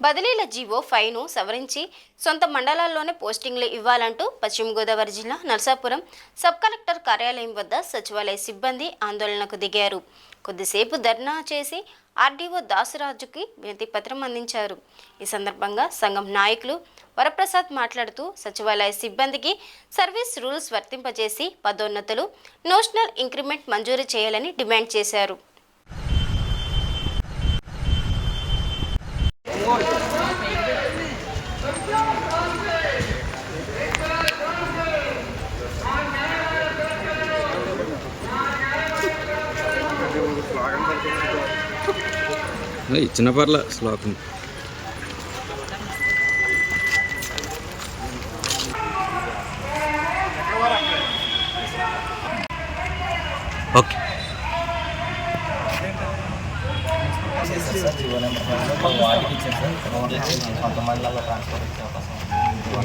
బదిలీల GO 5ను సవరించి సొంత మండలాల్లోనే పోస్టింగ్లు ఇవ్వాలంటూ పశ్చిమ గోదావరి జిల్లా నరసాపురం సబ్ కలెక్టర్ కార్యాలయం వద్ద సచివాలయ సిబ్బంది ఆందోళనకు దిగారు. కొద్దిసేపు ధర్నా చేసి ఆర్డీఓ దాసరాజుకి వినతి పత్రం అందించారు. ఈ సందర్భంగా సంఘం నాయకులు వరప్రసాద్ మాట్లాడుతూ సచివాలయ సిబ్బందికి సర్వీస్ రూల్స్ వర్తింపజేసి పదోన్నతులు, నోషనల్ ఇంక్రిమెంట్ మంజూరు చేయాలని డిమాండ్ చేశారు. ఇచ్చిన పర్ల శ్లోకం ఓకే.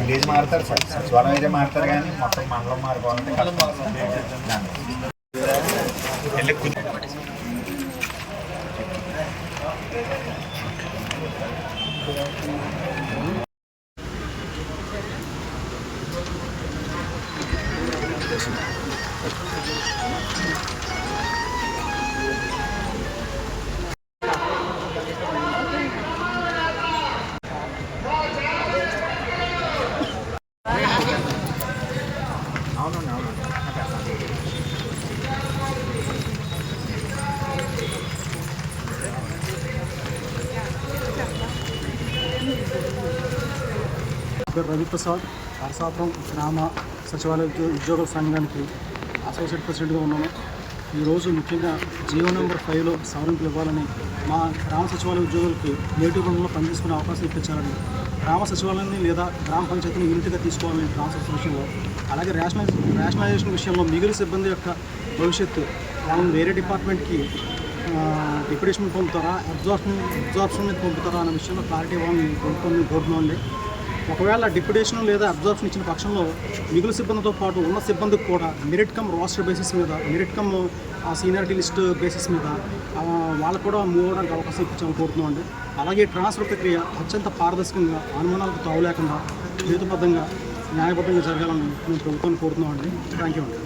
విలేజ్ మారుతారు సార్, సచివాలయం అయితే మారుతారు కానీ మొత్తం మండలం మారిపోవాలంటే రవిప్రసాద్ నరసాపురం గ్రామ సచివాలయ ఉద్యోగుల సంఘానికి అసోసియేట్ ప్రెసిడెంట్గా ఉన్నాను. ఈరోజు ముఖ్యంగా జీవో నెంబర్ 5లో సవరింపులు ఇవ్వాలని, మా గ్రామ సచివాలయ ఉద్యోగులకి నేటివ్ రంగంలో పనిచేసుకునే అవకాశం ఇప్పించాలని, గ్రామ సచివాలయాన్ని లేదా గ్రామ పంచాయతీని యూనిట్గా తీసుకోవాలని ట్రాన్స్ఫర్ విషయంలో, అలాగే రేషనలైజేషన్ విషయంలో మిగిలిన సిబ్బంది యొక్క భవిష్యత్తు వాళ్ళని వేరే డిపార్ట్మెంట్కి డిప్యూటేషన్ పంపుతారా, అబ్జార్ప్షన్ మీద పంపుతారా అనే విషయంలో క్లారిటీ ఇవ్వాలని కోరుతున్నామండి. ఒకవేళ డిప్యూటేషన్ లేదా అబ్జర్వేషన్ ఇచ్చిన పక్షంలో మిగులు సిబ్బందితో పాటు ఉన్న సిబ్బందికి కూడా మెరిట్ కమ్ రోస్టర్ బేసిస్ మీద, merit come seniority list basis మీద వాళ్ళకు కూడా మూవ్ అవడానికి అవకాశం ఇప్పించాలని కోరుతున్నామండి. అలాగే ట్రాన్స్ఫర్ ప్రక్రియ అత్యంత పారదర్శకంగా, అనుమానాలకు తావు లేకుండా, హేతుబద్ధంగా, న్యాయబద్ధంగా జరగాలని మేము ప్రభుత్వాన్ని కోరుతున్నామండి. థ్యాంక్ యూ అండి.